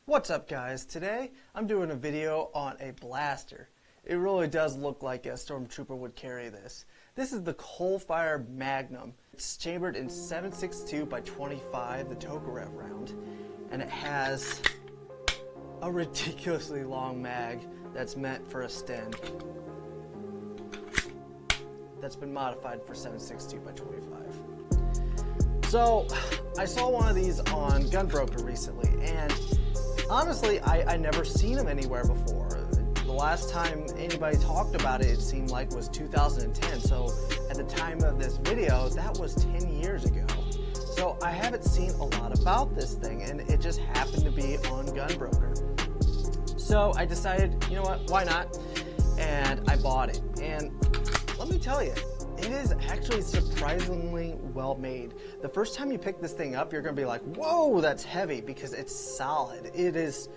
What's up guys? Today I'm doing a video on a blaster. It really does look like a stormtrooper would carry this. This is the Colefire Magnum. It's chambered in 7.62 by 25, the Tokarev round, and it has a ridiculously long mag that's meant for a Sten. That's been modified for 7.62 by 25. So I saw one of these on Gunbroker recently, and honestly, I never seen them anywhere before. The last time anybody talked about it seemed like was 2010. So at the time of this video, that was 10 years ago. So I haven't seen a lot about this thing, and it just happened to be on Gunbroker. So I decided, you know what, why not? And I bought it. And let me tell you, it is actually surprisingly well made. The first time you pick this thing up, you're going to be like, whoa, that's heavy, because it's solid. It is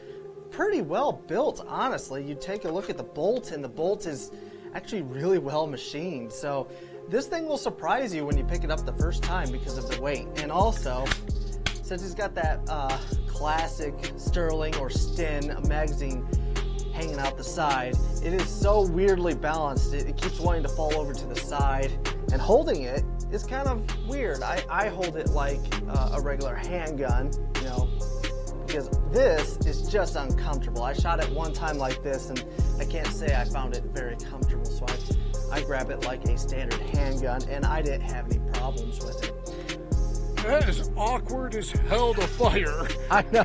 pretty well built, honestly. You take a look at the bolt, and the bolt is actually really well machined. So this thing will surprise you when you pick it up the first time because of the weight. And also, since it's got that classic Sterling or Sten magazine hanging out the side, it is so weirdly balanced. It keeps wanting to fall over to the side, and holding it is kind of weird. I hold it like a regular handgun, you know, because this is just uncomfortable. I shot it one time like this, and I can't say I found it very comfortable, so I grab it like a standard handgun, and I didn't have any problems with it. That is awkward as hell to fire. I know.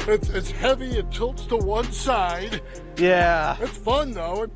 It's heavy, it tilts to one side. Yeah. It's fun though.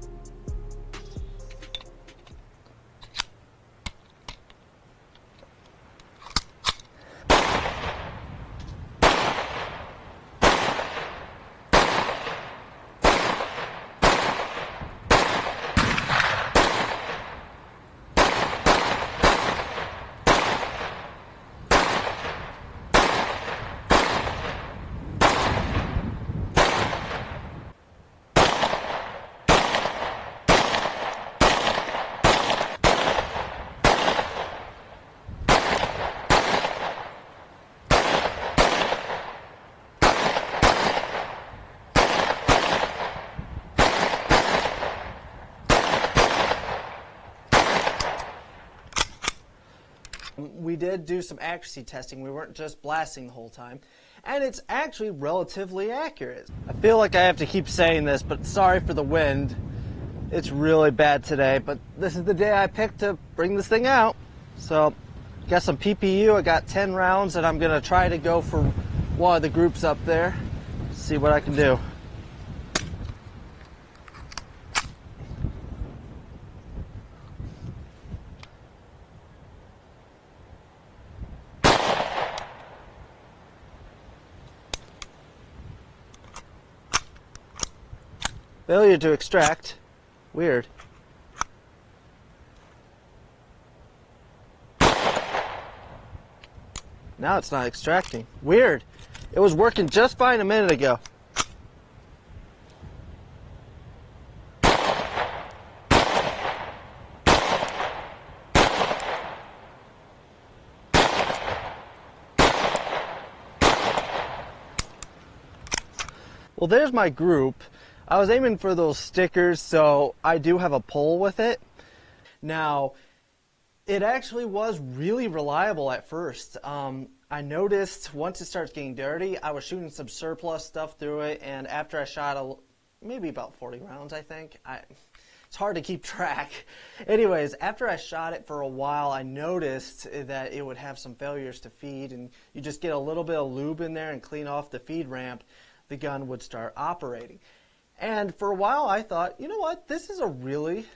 We did do some accuracy testing. We weren't just blasting the whole time, and it's actually relatively accurate. I feel like I have to keep saying this, but sorry for the wind. It's really bad today, but this is the day I picked to bring this thing out. So got some PPU. I got 10 rounds, and I'm gonna try to go for one of the groups up there, see what I can do. Failure to extract. Weird. Now it's not extracting. Weird. It was working just fine a minute ago. Well, there's my group. I was aiming for those stickers, so I do have a pole with it. Now, it actually was really reliable at first. I noticed once it starts getting dirty, I was shooting some surplus stuff through it, and after I shot maybe about 40 rounds, I think. It's hard to keep track. Anyways, after I shot it for a while, I noticed that it would have some failures to feed, and you just get a little bit of lube in there and clean off the feed ramp, the gun would start operating. And for a while I thought, you know what, this is a really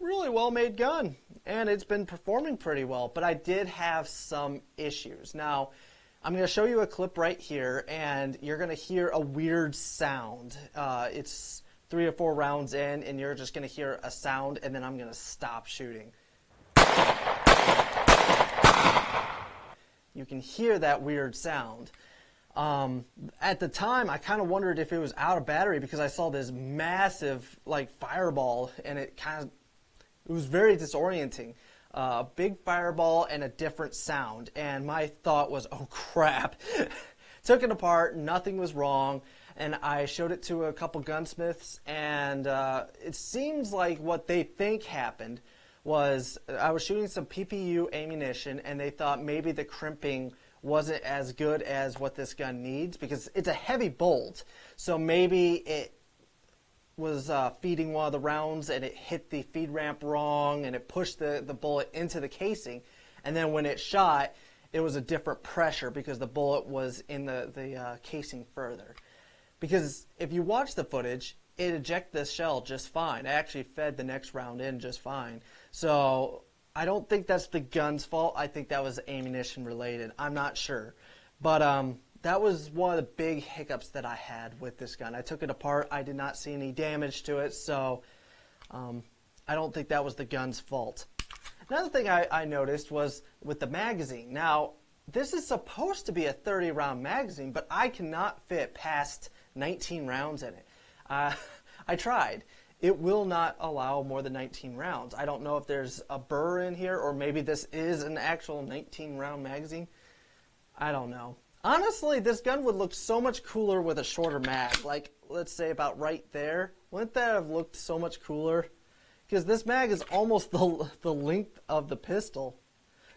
well-made gun, and it's been performing pretty well, but I did have some issues. Now, I'm going to show you a clip right here, and you're going to hear a weird sound. It's 3 or 4 rounds in, and you're just going to hear a sound, and then I'm going to stop shooting. You can hear that weird sound. At the time, I kind of wondered if it was out of battery because I saw this massive, like, fireball, and it was very disorienting. A big fireball and a different sound, and my thought was, oh crap, took it apart, nothing was wrong, and I showed it to a couple gunsmiths, and it seems like what they think happened was I was shooting some PPU ammunition, and they thought maybe the crimping wasn't as good as what this gun needs, because it's a heavy bolt, so maybe it was feeding one of the rounds and it hit the feed ramp wrong and it pushed the bullet into the casing, and then when it shot, it was a different pressure because the bullet was in the casing further. Because if you watch the footage, it ejected the shell just fine. It actually fed the next round in just fine. So I don't think that's the gun's fault. I think that was ammunition related. I'm not sure. But that was one of the big hiccups that I had with this gun. I took it apart. I did not see any damage to it, so I don't think that was the gun's fault. Another thing I noticed was with the magazine. Now, this is supposed to be a 30-round magazine, but I cannot fit past 19 rounds in it. I tried. It will not allow more than 19 rounds. I don't know if there's a burr in here, or maybe this is an actual 19-round magazine. I don't know. Honestly, this gun would look so much cooler with a shorter mag. Like, let's say about right there. Wouldn't that have looked so much cooler? Because this mag is almost the length of the pistol.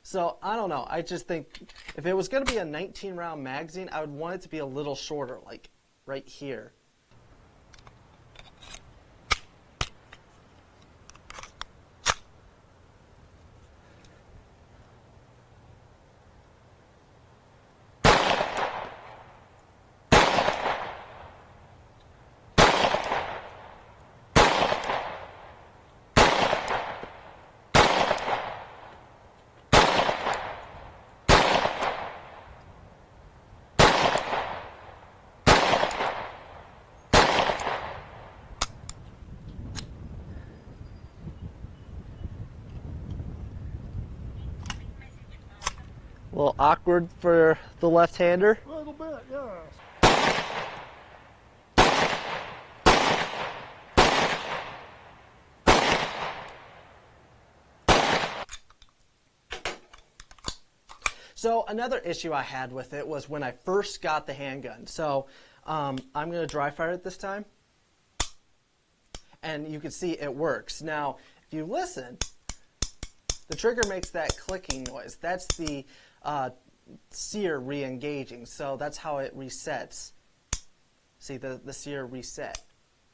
So, I don't know. I just think if it was going to be a 19-round magazine, I would want it to be a little shorter, like right here. A little awkward for the left-hander. A little bit, yeah. So another issue I had with it was when I first got the handgun. So I'm going to dry fire it this time. And you can see it works. Now, if you listen, the trigger makes that clicking noise. That's the sear re-engaging. So that's how it resets. See, the sear reset.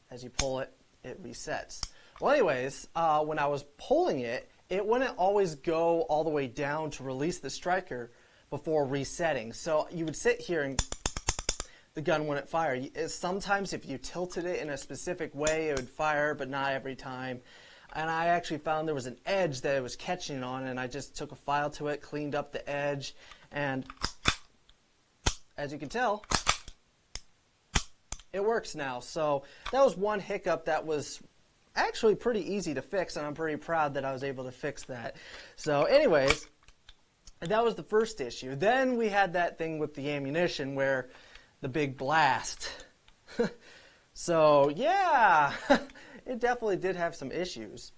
As you pull it, it resets. Well, anyways, when I was pulling it, it wouldn't always go all the way down to release the striker before resetting. So you would sit here and the gun wouldn't fire. Sometimes if you tilted it in a specific way, it would fire, but not every time. And I actually found there was an edge that it was catching on, and I just took a file to it, cleaned up the edge, and as you can tell, it works now. So that was one hiccup that was actually pretty easy to fix, and I'm pretty proud that I was able to fix that. So anyways, that was the first issue. Then we had that thing with the ammunition where the big blast. So yeah, it definitely did have some issues,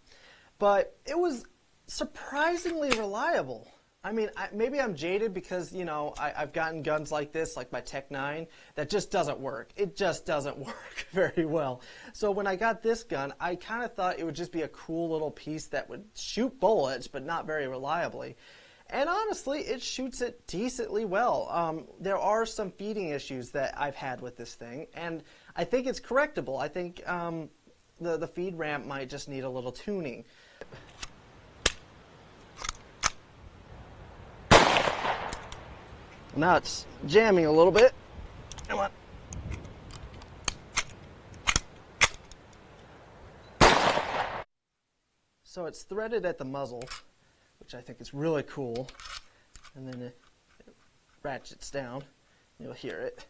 but it was surprisingly reliable. I mean, maybe I'm jaded because, you know, I've gotten guns like this, like my Tech 9, that just doesn't work. It just doesn't work very well. So when I got this gun, I kind of thought it would just be a cool little piece that would shoot bullets, but not very reliably. And honestly, it shoots it decently well. There are some feeding issues that I've had with this thing, and I think it's correctable. I think the feed ramp might just need a little tuning. Now it's jamming a little bit. Come on. So it's threaded at the muzzle, which I think is really cool. And then it ratchets down. You'll hear it.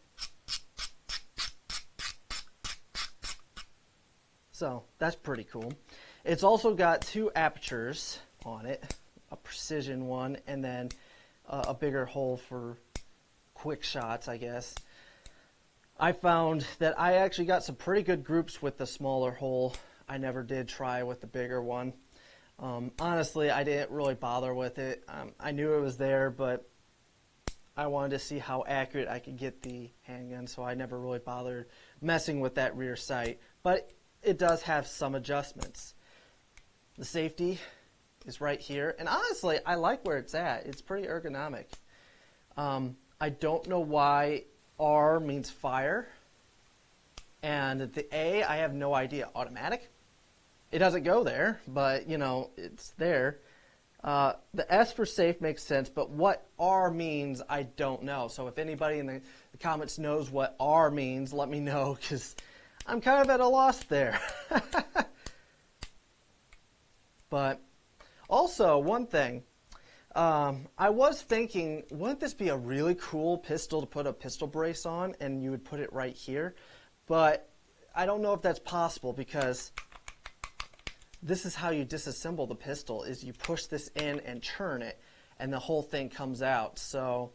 So that's pretty cool. It's also got two apertures on it, a precision one and then a bigger hole for quick shots, I guess. I found that I actually got some pretty good groups with the smaller hole. I never did try with the bigger one. Honestly, I didn't really bother with it. I knew it was there, but I wanted to see how accurate I could get the handgun, so I never really bothered messing with that rear sight. But it does have some adjustments. The safety is right here, and honestly, I like where it's at. It's pretty ergonomic. I don't know why R means fire, and the A, I have no idea. Automatic? It doesn't go there, but, you know, it's there. The S for safe makes sense, but what R means, I don't know. So if anybody in the comments knows what R means, let me know, because I'm kind of at a loss there. But also, one thing, I was thinking, wouldn't this be a really cool pistol to put a pistol brace on, and you would put it right here? But I don't know if that's possible, because this is how you disassemble the pistol, is you push this in and turn it, and the whole thing comes out. So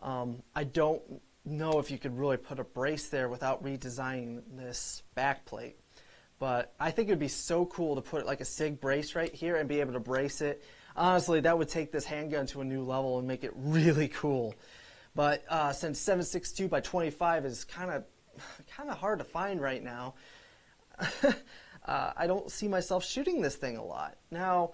I don't know if you could really put a brace there without redesigning this backplate. But I think it would be so cool to put like a Sig Brace right here and be able to brace it. Honestly, that would take this handgun to a new level and make it really cool. But since 7.62 by 25 is kind of hard to find right now, I don't see myself shooting this thing a lot. Now,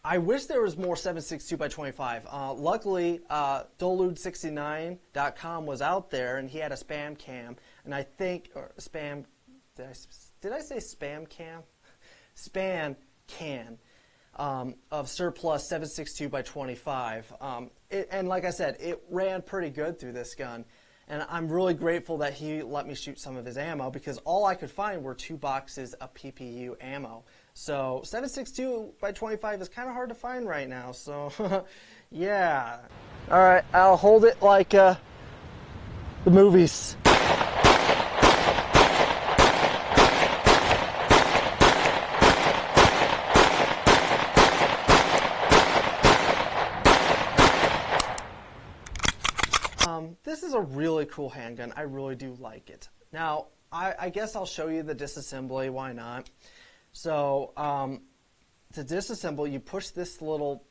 I wish there was more 7.62 by 25. Luckily, Dolude69.com was out there, and he had a spam cam, and I think, or spam, did I say spam cam? Spam can of surplus 7.62 by 25. And like I said, it ran pretty good through this gun. And I'm really grateful that he let me shoot some of his ammo, because all I could find were 2 boxes of PPU ammo. So 7.62 by 25 is kind of hard to find right now. So yeah. All right, I'll hold it like the movies. This is a really cool handgun. I really do like it. Now, I guess I'll show you the disassembly. Why not? So, to disassemble, you push this little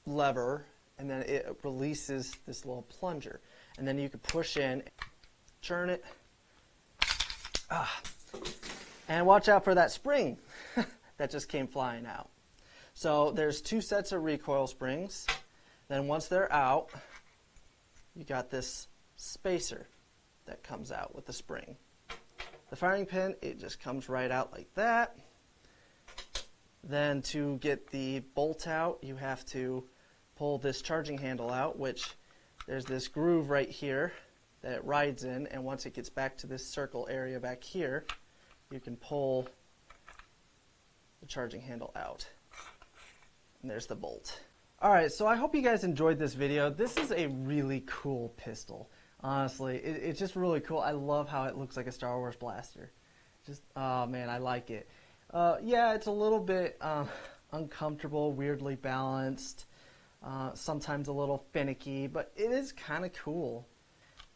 lever, and then it releases this little plunger. And then you can push in, turn it, and watch out for that spring that just came flying out. So, there's 2 sets of recoil springs. Then once they're out, you got this spacer that comes out with the spring. The firing pin, it just comes right out like that. Then to get the bolt out, you have to pull this charging handle out, which there's this groove right here that it rides in, and once it gets back to this circle area back here, you can pull the charging handle out. And there's the bolt. Alright, so I hope you guys enjoyed this video. This is a really cool pistol. Honestly, it's just really cool. I love how it looks like a Star Wars blaster. Just, oh man, I like it. Yeah, it's a little bit uncomfortable, weirdly balanced, sometimes a little finicky, but it is kind of cool.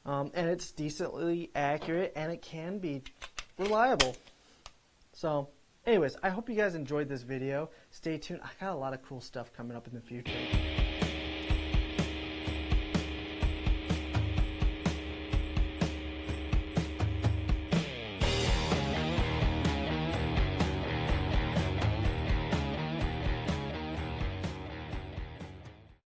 And it's decently accurate, and it can be reliable. So, anyways, I hope you guys enjoyed this video. Stay tuned. I got a lot of cool stuff coming up in the future.